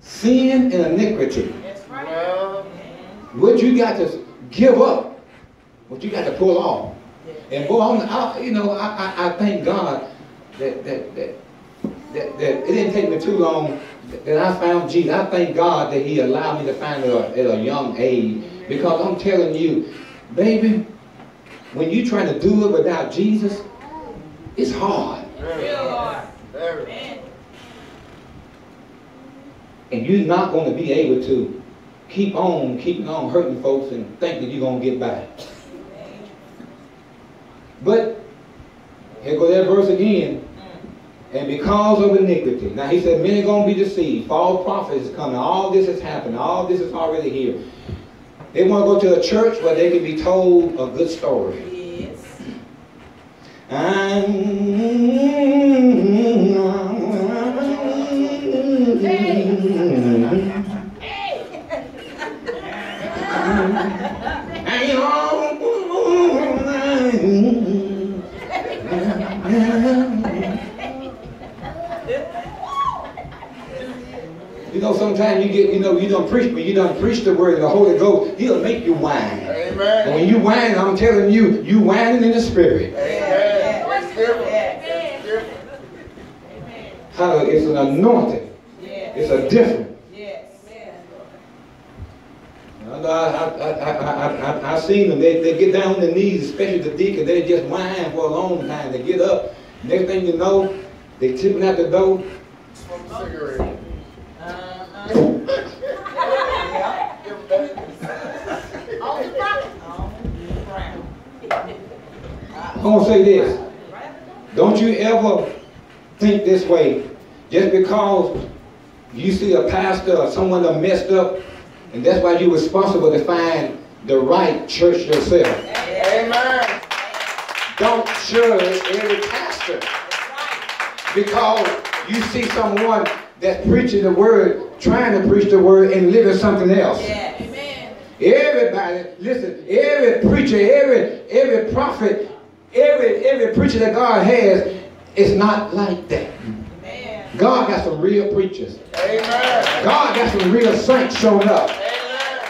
sin and iniquity. That's right. What you got to give up, what you got to pull off. And boy, I thank God that it didn't take me too long that I found Jesus. I thank God that He allowed me to find it at a young age. Because I'm telling you, baby, when you're trying to do it without Jesus, it's hard. Real hard. And you're not going to be able to keeping on hurting folks and think that you're going to get by. But here goes that verse again. And because of iniquity. Now he said, many are going to be deceived. False prophets is coming. All this is happening. All this is already here. They want to go to a church where they can be told a good story. Yes. You know, sometimes you get, you don't preach, but you don't preach the word of the Holy Ghost. He'll make you whine. Amen. And when you whine, I'm telling you, you whining in the spirit. Amen. It's different. It's different. It's an anointing. It's a different. Yes. I've seen them. They get down on their knees, especially the deacon. They just whine for a long time. They get up. Next thing you know, they tipping out the door. Smoke a cigarette. I'm going to say this. Don't you ever think this way. Just because you see a pastor or someone that messed up, and that's why you're responsible to find the right church yourself. Amen. Don't judge every pastor. Because you see someone that's preaching the word, trying to preach the word, and living something else. Yeah. Amen. Everybody, listen, every preacher, every prophet, every preacher that God has is not like that. Amen. God got some real preachers. Amen. God got some real saints showing up. Amen.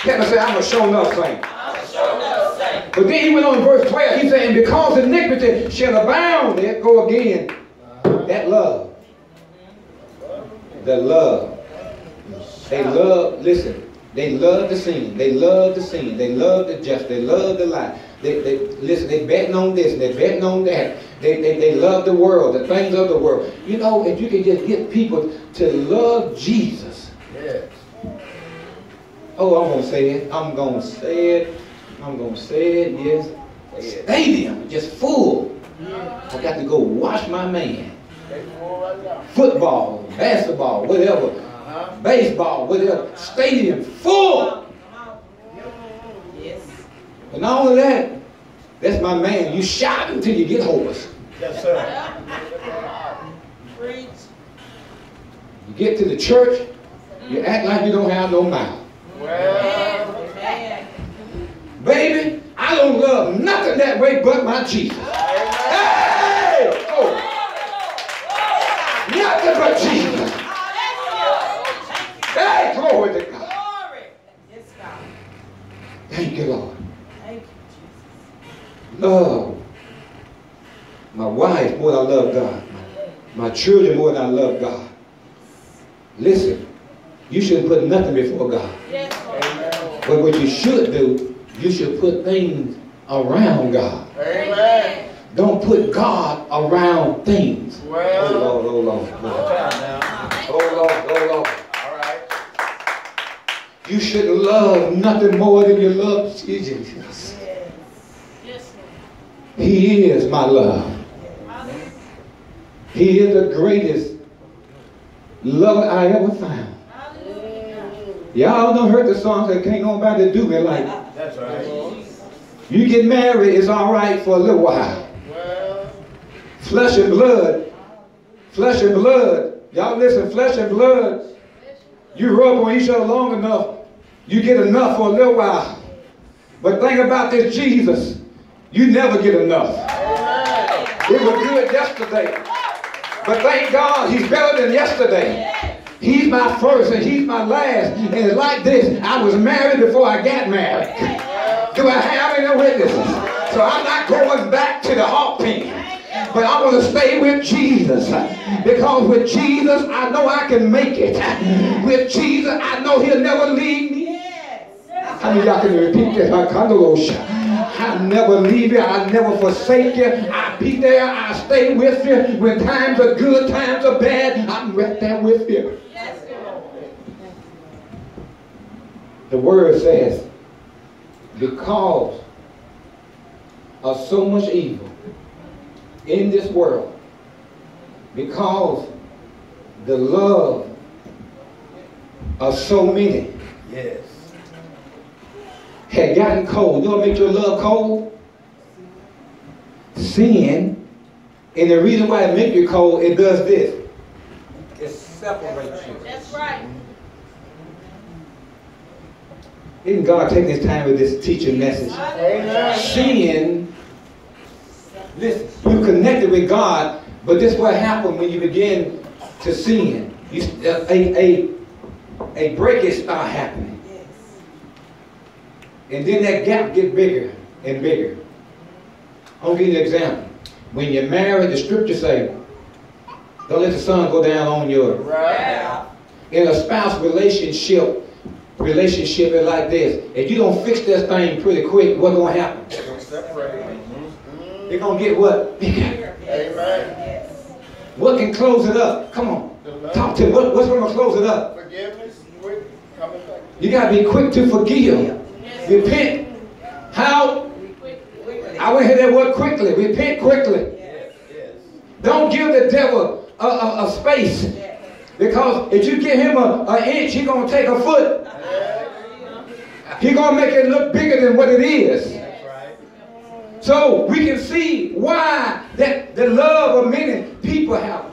Can I say, I'm a showing up saint? I'm a showing up saint. But then he went on in verse 12, he said, and because iniquity shall abound, there go again, that love. The love. They love, listen, they love the sin. They love the sin. They love the just. They love the lie. Listen, they betting on this and they betting on that. They love the world, the things of the world. You know, if you can just get people to love Jesus. Yes. Oh, I'm going to say it. I'm going to say it. I'm going to say it, yes. Stadium just full. I got to go watch my man. Football, basketball, whatever. Baseball, whatever. Stadium full. Yes. And not only that, that's my man. You shout until you get hoarse. Yes, sir. Preach. You get to the church, you act like you don't have no mouth. Well. Amen. Baby, I don't love nothing that way but my Jesus. Hey! Oh. Nothing but Jesus. Hey, glory to God. Glory. Yes, God. Thank you, Lord. Thank you, Jesus. Love my wife more than I love God. My children more than I love God. Listen, you shouldn't put nothing before God. Yes, Lord. But what you should do, you should put things around God. Amen. Don't put God around things. Well. Oh Lord, oh Lord, Lord. Oh Lord, oh Lord. All right. You should love nothing more than you love Jesus. Yes. Yes, Lord. He is my love. He is the greatest love I ever found. Y'all done heard the songs that can't nobody do me like. That's right. You get married, it's all right for a little while. Well. Flesh and blood. Flesh and blood. Y'all listen, flesh and blood. You rub on each other long enough, you get enough for a little while. But think about this Jesus. You never get enough. It was good yesterday. But thank God he's better than yesterday. He's my first and he's my last. And it's like this. I was married before I got married. Do I have any witnesses? So I'm not going back to the hog pen. But I want to stay with Jesus. Because with Jesus, I know I can make it. With Jesus, I know he'll never leave me. How many of y'all can repeat that? I'll never leave you. I'll never forsake you. I'll be there. I'll stay with you. When times are good, times are bad, I'm right there with you. The word says, because of so much evil in this world, because the love of so many had gotten cold. You know what makes your love cold? Sin. And the reason why it makes you cold, it does this. It separates you. That's right. Isn't God taking his time with this teaching message? Amen. Sin, listen, you connected with God, but this is what happens when you begin to sin. A breakage start happening. And then that gap gets bigger and bigger. I'll give you an example. When you're married, the scripture say, don't let the sun go down on your... Right. In a spouse relationship is like this. If you don't fix this thing pretty quick, what's going to happen? It's going to get what? Bigger. Amen. What can close it up? Come on. Talk to me. What's going to close it up? Forgiveness, quick, coming back. You got to be quick to forgive. Repent. How? I want to hear that word quickly. Repent quickly. Don't give the devil a space. Because if you give him an inch, he's going to take a foot. He's going to make it look bigger than what it is. So we can see why that the love of many people have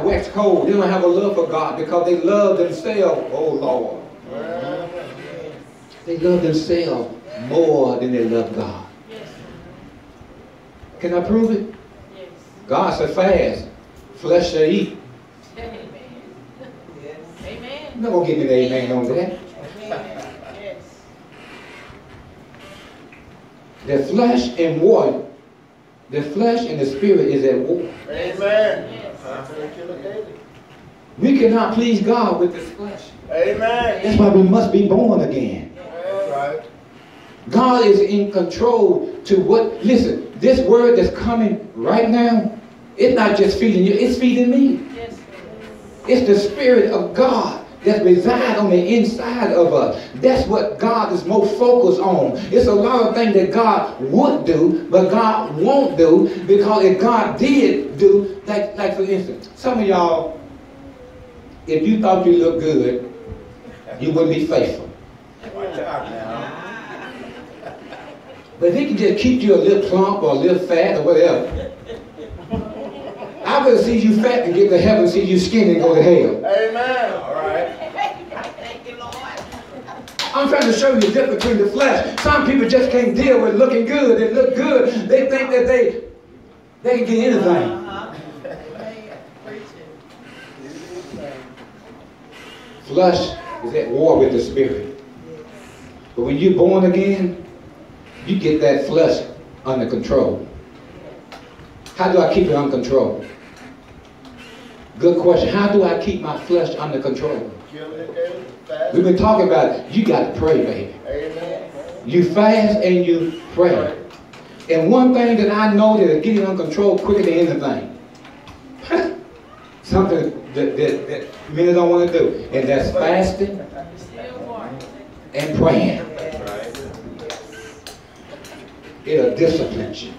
waxed cold. They don't have a love for God because they love themselves. Oh Lord. They love themselves more than they love God. Can I prove it? God said fast, flesh shall eat. Amen. You're not going to give me the amen on that. The flesh and water, the flesh and the spirit is at war. Amen. We cannot please God with this flesh. Amen. That's why we must be born again. That's right. God is in control to what, listen, this word that's coming right now, it's not just feeding you, it's feeding me. It's the Spirit of God that resides on the inside of us. That's what God is most focused on. It's a lot of things that God would do, but God won't do, because if God did do, like for instance, some of y'all, if you thought you looked good, you wouldn't be faithful. Watch out now. But if he can just keep you a little plump or a little fat or whatever, I'd rather see you fat and get to heaven and see you skinny and go to hell. Amen. All right. Thank you, Lord. I'm trying to show you the difference between the flesh. Some people just can't deal with looking good. They look good. They think that they can get anything. Flesh is at war with the spirit. But when you're born again, you get that flesh under control. How do I keep it under control? Good question. How do I keep my flesh under control? We've been talking about it. You got to pray, baby. Amen. You fast and you pray. And one thing that I know that is getting under control quicker than anything. Something that many don't want to do. And that's fasting and praying. It'll discipline you.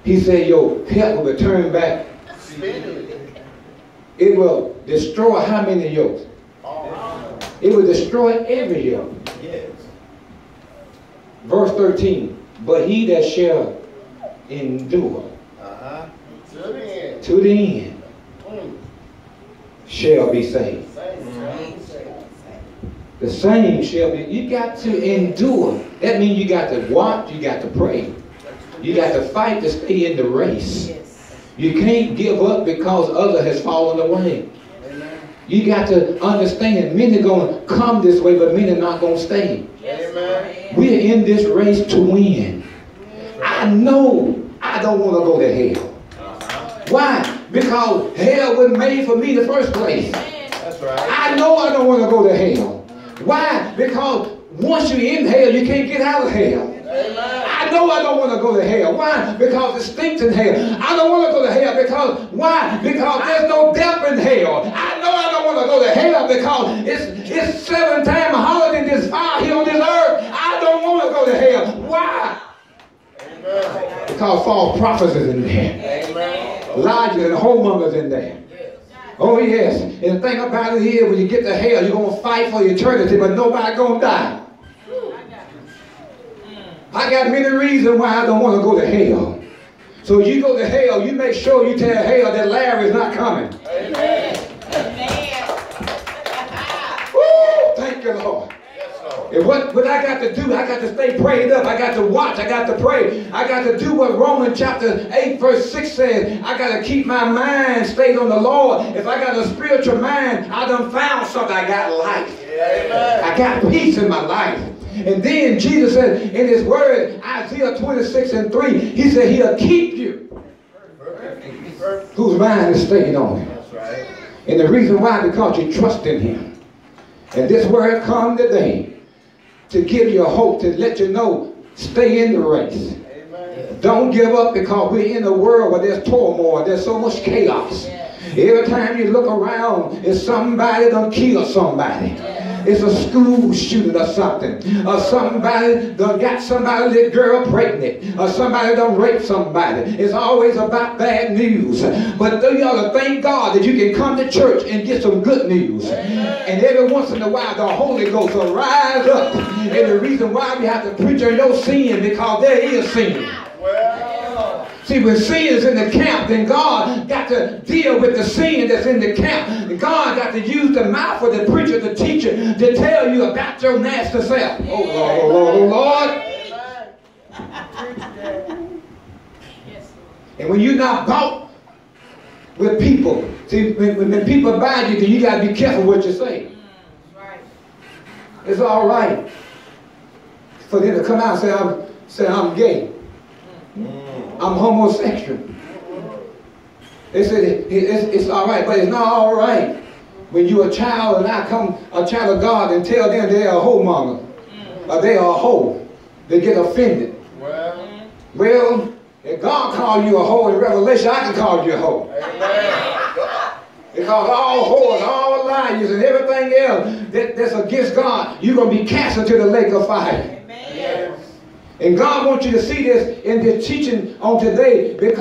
He said your help will return back. It will destroy how many yokes? It will destroy every yoke. Yes. Verse 13. But he that shall endure to the end shall be saved. The same shall be. You got to endure. That means you got to watch, you got to pray. You got to fight to stay in the race. You can't give up because other has fallen away. You got to understand, many are going to come this way, but many are not going to stay. Amen. We're in this race to win. I know I don't want to go to hell. Why? Because hell was made for me in the first place. That's right. I know I don't want to go to hell. Why? Because once you're in hell, you can't get out of hell. I know I don't want to go to hell. Why? Because it stinks in hell. I don't want to go to hell because, why? Because there's no death in hell. I know I don't want to go to hell because it's 7 times hotter than this fire here on this earth. I don't want to go to hell. Why? Amen. Because false prophets is in there. Amen. Liars and whoremongers in there. Oh yes. And the thing about it is, when you get to hell, you're going to fight for eternity, but nobody's going to die. I got many reasons why I don't want to go to hell. So you go to hell, you make sure you tell hell that Larry's not coming. Amen. Woo! Thank you, Lord. Yes, Lord. And what I got to do, I got to stay prayed up. I got to watch. I got to pray. I got to do what Romans chapter 8 verse 6 says. I got to keep my mind stayed on the Lord. If I got a spiritual mind, I done found something. I got life. Amen. I got peace in my life. And then Jesus said in his word, Isaiah 26:3, he said he'll keep you whose mind is stayed on him. That's right. And the reason why, because you trust in him. And this word come today to give you a hope, to let you know, stay in the race. Amen. Don't give up, because we're in a world where there's turmoil, there's so much chaos. Every time you look around, it's somebody done killed somebody. It's a school shooting or something. Or somebody done got somebody, little girl pregnant. Or somebody done raped somebody. It's always about bad news. But you ought to thank God that you can come to church and get some good news. And every once in a while the Holy Ghost will rise up. And the reason why we have to preach on your sin, because there is sin. See, when sin is in the camp, then God got to deal with the sin that's in the camp. And God got to use the mouth of the preacher, the teacher, to tell you about your nasty self. Oh, Lord, oh, Lord, oh, Lord. And when you're not bought with people, see, when people buy you, then you got to be careful what you say. It's all right for them to come out and say, I'm gay. I'm homosexual. They said it's all right, but it's not all right when you're a child and I come a child of God and tell them they are a whoremonger or they are a hoe. They get offended. Well, if God called you a hoe in Revelation, I can call you a hoe. Because all whores, all liars, and everything else that's against God, you're going to be cast into the lake of fire. And God wants you to see this in this teaching on today, because